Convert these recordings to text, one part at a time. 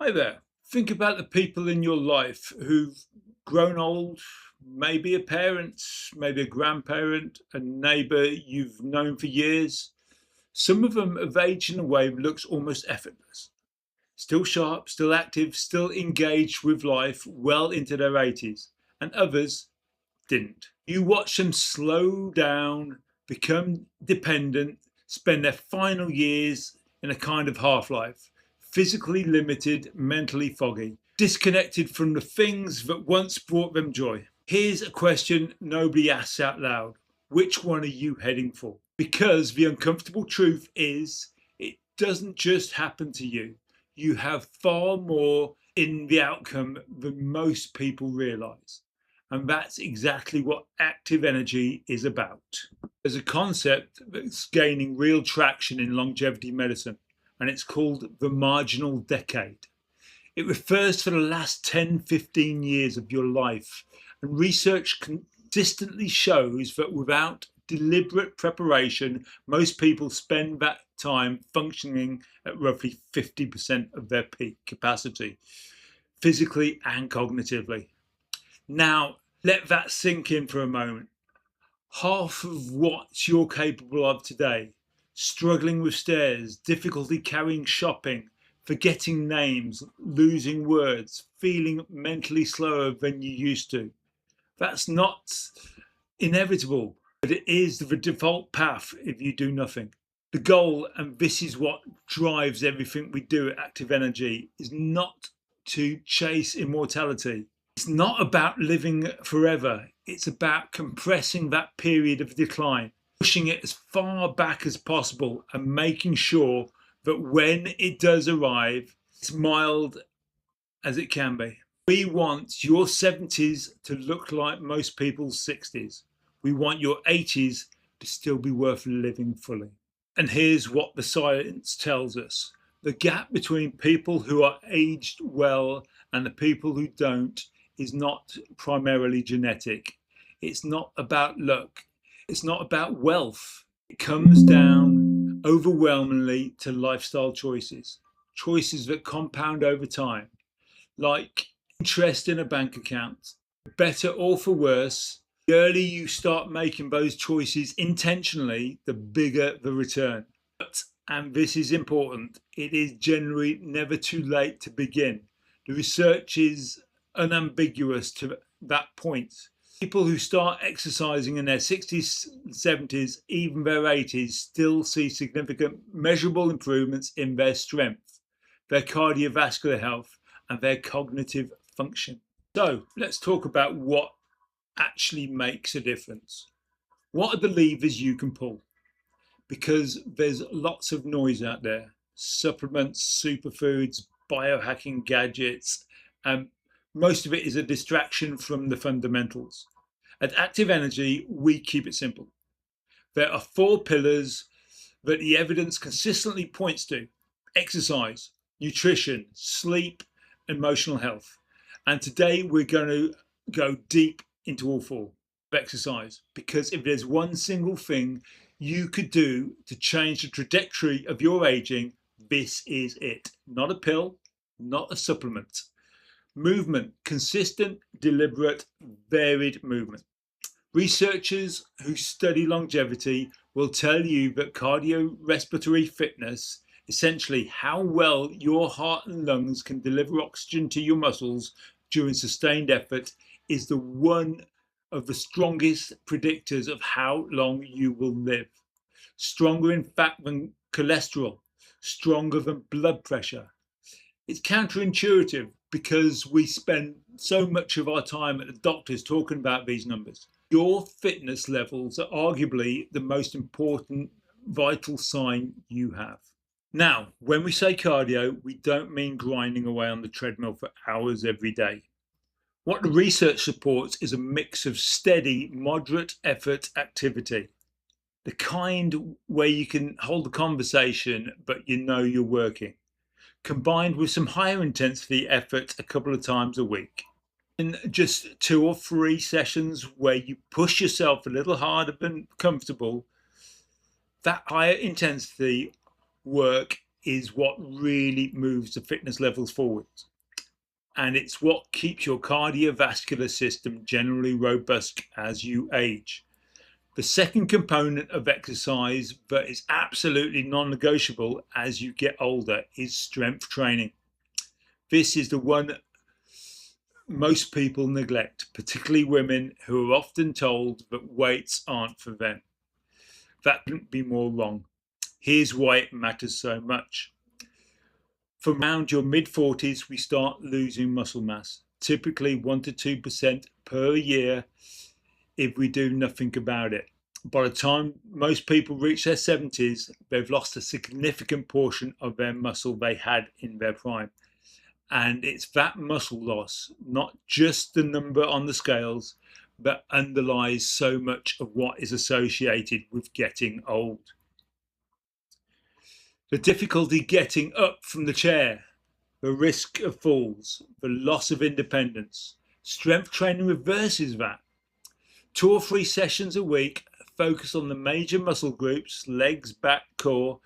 Hi there. Think about the people in your life who've grown old, maybe a parent, maybe a grandparent, a neighbor you've known for years. Some of them have aged in a way that looks almost effortless. Still sharp, still active, still engaged with life well into their 80s. And others didn't. You watch them slow down, become dependent, spend their final years in a kind of half life, physically limited, mentally foggy, disconnected from the things that once brought them joy. Here's a question nobody asks out loud: which one are you heading for? Because the uncomfortable truth is, it doesn't just happen to you. You have far more in the outcome than most people realize. And that's exactly what active energy is about. There's a concept that's gaining real traction in longevity medicine, and it's called the Marginal Decade. It refers to the last 10, 15 years of your life, and research consistently shows that without deliberate preparation, most people spend that time functioning at roughly 50% of their peak capacity, physically and cognitively. Now, let that sink in for a moment. Half of what you're capable of today, struggling with stairs, difficulty carrying shopping, forgetting names, losing words, feeling mentally slower than you used to. That's not inevitable, but it is the default path if you do nothing. The goal, and this is what drives everything we do at Active Energy, is not to chase immortality. It's not about living forever. It's about compressing that period of decline, pushing it as far back as possible and making sure that when it does arrive, it's mild as it can be. We want your 70s to look like most people's 60s. We want your 80s to still be worth living fully. And here's what the science tells us. The gap between people who are aged well and the people who don't is not primarily genetic. It's not about luck. It's not about wealth. It comes down overwhelmingly to lifestyle choices, choices that compound over time, like interest in a bank account. Better or for worse, the earlier you start making those choices intentionally, the bigger the return. But, and this is important, it is generally never too late to begin. The research is unambiguous to that point. People who start exercising in their 60s, 70s, even their 80s, still see significant measurable improvements in their strength, their cardiovascular health, and their cognitive function. So let's talk about what actually makes a difference. What are the levers you can pull? Because there's lots of noise out there: supplements, superfoods, biohacking gadgets, and most of it is a distraction from the fundamentals. At Active Energy, we keep it simple. There are 4 pillars that the evidence consistently points to: exercise, nutrition, sleep, emotional health. And today we're going to go deep into all 4. Exercise, because if there's one single thing you could do to change the trajectory of your aging, this is it. Not a pill, not a supplement. Movement, consistent, deliberate, varied movement. Researchers who study longevity will tell you that cardiorespiratory fitness, essentially how well your heart and lungs can deliver oxygen to your muscles during sustained effort, is the one of the strongest predictors of how long you will live. Stronger in fact than cholesterol, stronger than blood pressure. It's counterintuitive because we spend so much of our time at the doctors talking about these numbers. Your fitness levels are arguably the most important vital sign you have. Now, when we say cardio, we don't mean grinding away on the treadmill for hours every day. What the research supports is a mix of steady, moderate effort activity. The kind where you can hold a conversation, but you know you're working, combined with some higher intensity effort a couple of times a week. In just 2 or 3 sessions where you push yourself a little harder than comfortable, that higher intensity work is what really moves the fitness levels forward. And it's what keeps your cardiovascular system generally robust as you age. The second component of exercise that is absolutely non-negotiable as you get older is strength training. This is the one most people neglect, particularly women who are often told that weights aren't for them. That couldn't be more wrong. Here's why it matters so much. From around your mid-40s, we start losing muscle mass, typically 1 to 2% per year if we do nothing about it. By the time most people reach their 70s, they've lost a significant portion of their muscle they had in their prime. And it's that muscle loss, not just the number on the scales, that underlies so much of what is associated with getting old. The difficulty getting up from the chair, the risk of falls, the loss of independence. Strength training reverses that. 2 or 3 sessions a week, focus on the major muscle groups, legs, back, core,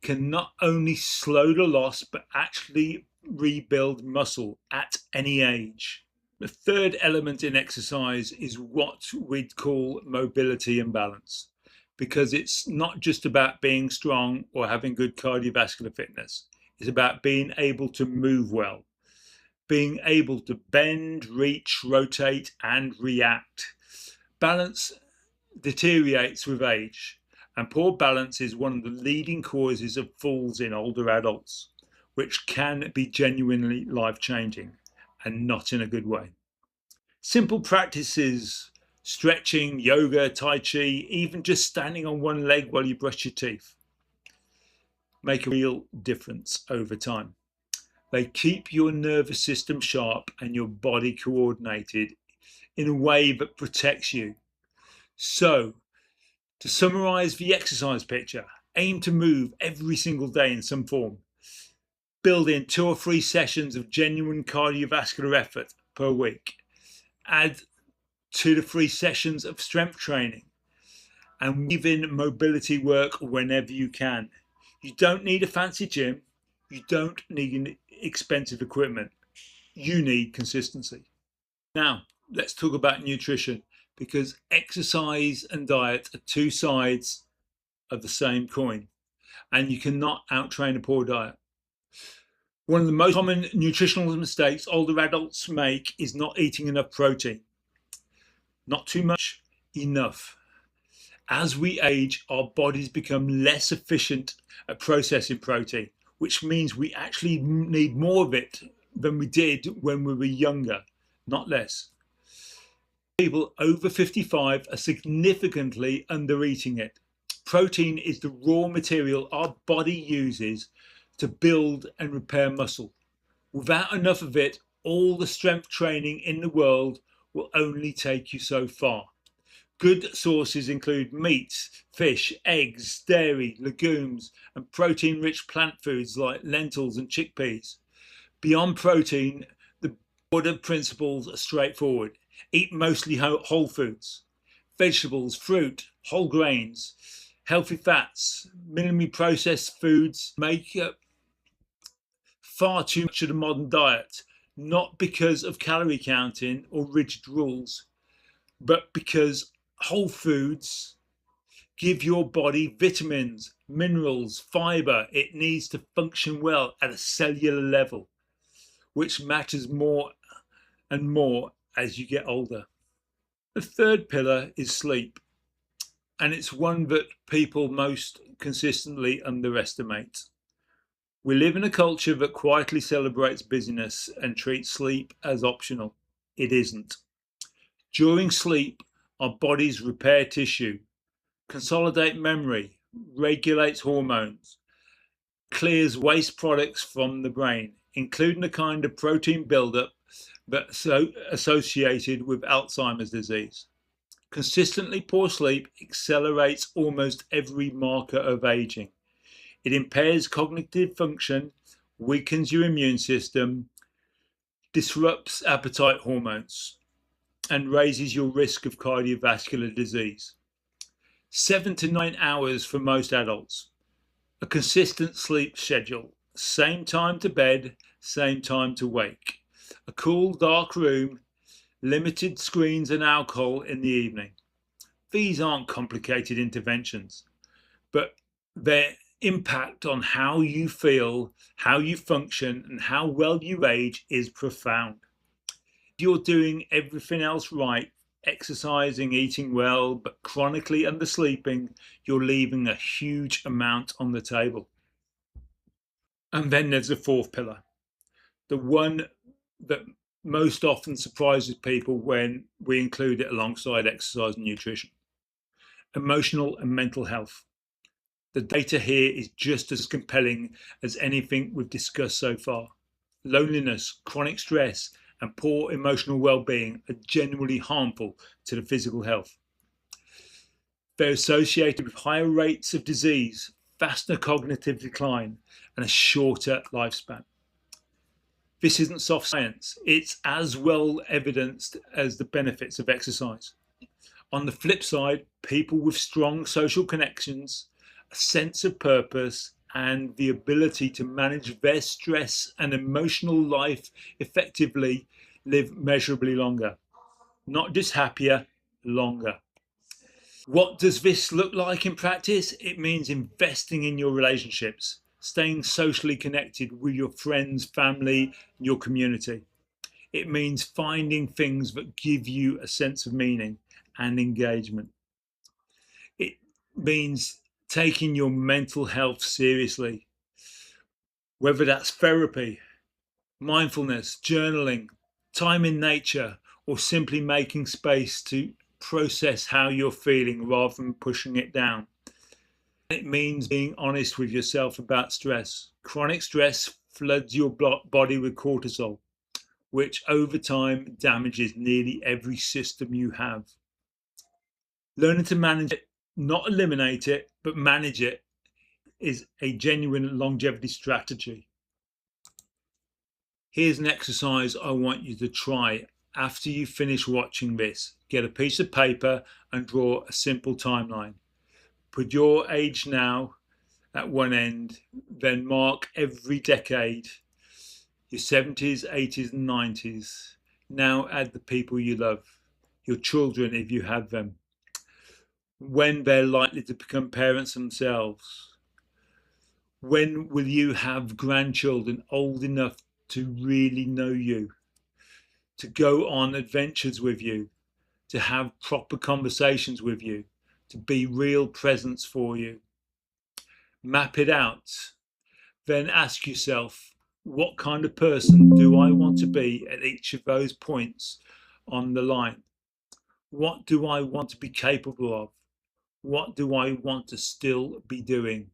can not only slow the loss, but actually rebuild muscle at any age. The third element in exercise is what we'd call mobility and balance, because it's not just about being strong or having good cardiovascular fitness. It's about being able to move well, being able to bend, reach, rotate, and react. Balance deteriorates with age, and poor balance is one of the leading causes of falls in older adults, which can be genuinely life-changing and not in a good way. Simple practices, stretching, yoga, tai chi, even just standing on one leg while you brush your teeth, make a real difference over time. They keep your nervous system sharp and your body coordinated in a way that protects you. So, to summarize the exercise picture, aim to move every single day in some form. Build in 2 or 3 sessions of genuine cardiovascular effort per week. Add 2 to 3 sessions of strength training and weave in mobility work whenever you can. You don't need a fancy gym. You don't need expensive equipment. You need consistency. Now, let's talk about nutrition, because exercise and diet are 2 sides of the same coin, and you cannot out-train a poor diet. One of the most common nutritional mistakes older adults make is not eating enough protein. Not too much, enough. As we age, our bodies become less efficient at processing protein, which means we actually need more of it than we did when we were younger, not less. People over 55 are significantly under-eating it. Protein is the raw material our body uses to build and repair muscle. Without enough of it, all the strength training in the world will only take you so far. Good sources include meat, fish, eggs, dairy, legumes, and protein-rich plant foods like lentils and chickpeas. Beyond protein, the broader principles are straightforward. Eat mostly whole foods, vegetables, fruit, whole grains, healthy fats. Minimally processed foods make up far too much of the modern diet, not because of calorie counting or rigid rules, but because whole foods give your body vitamins, minerals, fiber it needs to function well at a cellular level, which matters more and more as you get older. The third pillar is sleep, and it's one that people most consistently underestimate. We live in a culture that quietly celebrates busyness and treats sleep as optional. It isn't. During sleep, our bodies repair tissue, consolidate memory, regulates hormones, clears waste products from the brain, including the kind of protein buildup that's associated with Alzheimer's disease. Consistently poor sleep accelerates almost every marker of aging. It impairs cognitive function, weakens your immune system, disrupts appetite hormones, and raises your risk of cardiovascular disease. 7 to 9 hours for most adults. A consistent sleep schedule, same time to bed, same time to wake. A cool, dark room, limited screens and alcohol in the evening. These aren't complicated interventions, but their impact on how you feel, how you function, and how well you age is profound. If you're doing everything else right, exercising, eating well, but chronically undersleeping, you're leaving a huge amount on the table. And then there's the fourth pillar, the one that most often surprises people when we include it alongside exercise and nutrition: emotional and mental health. The data here is just as compelling as anything we've discussed so far. Loneliness, chronic stress, and poor emotional well-being are generally harmful to the physical health. They're associated with higher rates of disease, faster cognitive decline, and a shorter lifespan. This isn't soft science, it's as well evidenced as the benefits of exercise. On the flip side, people with strong social connections, a sense of purpose, and the ability to manage their stress and emotional life effectively live measurably longer. Not just happier, longer. What does this look like in practice? It means investing in your relationships, staying socially connected with your friends, family, and your community. It means finding things that give you a sense of meaning and engagement. It means taking your mental health seriously, whether that's therapy, mindfulness, journaling, time in nature, or simply making space to process how you're feeling rather than pushing it down. It means being honest with yourself about stress. Chronic stress floods your body with cortisol, which over time damages nearly every system you have. Learning to manage it, not eliminate it, but manage it, is a genuine longevity strategy. Here's an exercise I want you to try after you finish watching this. Get a piece of paper and draw a simple timeline. Put your age now at one end, then mark every decade, your 70s, 80s, and 90s. Now add the people you love, your children if you have them, when they're likely to become parents themselves. When will you have grandchildren old enough to really know you, to go on adventures with you, to have proper conversations with you, to be real presence for you? Map it out. Then ask yourself, what kind of person do I want to be at each of those points on the line? What do I want to be capable of? What do I want to still be doing?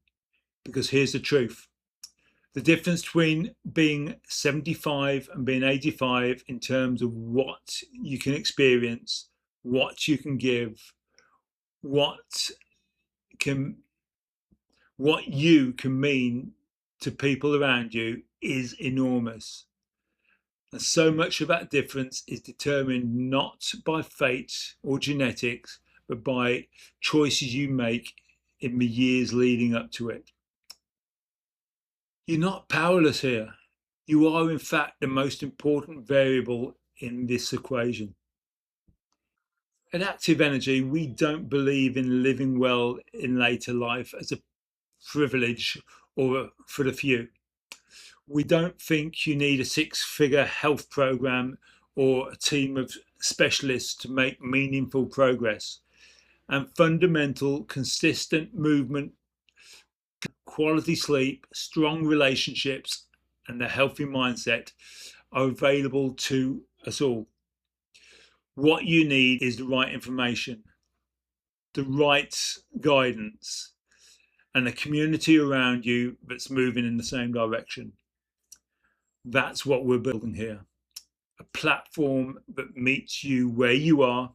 Because here's the truth. The difference between being 75 and being 85 in terms of what you can experience, what you can give, what you can mean to people around you is enormous. And so much of that difference is determined not by fate or genetics, but by choices you make in the years leading up to it. You're not powerless here. You are, in fact, the most important variable in this equation. At Active Energy, we don't believe in living well in later life as a privilege or for the few. We don't think you need a six-figure health program or a team of specialists to make meaningful progress. And fundamental, consistent movement, quality sleep, strong relationships, and a healthy mindset are available to us all. What you need is the right information, the right guidance, and a community around you that's moving in the same direction. That's what we're building here. A platform that meets you where you are,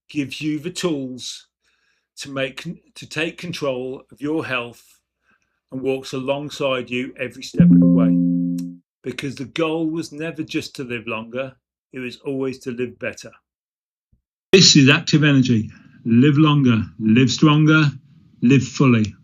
gives you the tools to take control of your health, and walks alongside you every step of the way. Because the goal was never just to live longer, it was always to live better. This is Active Energy. Live longer, live stronger, live fully.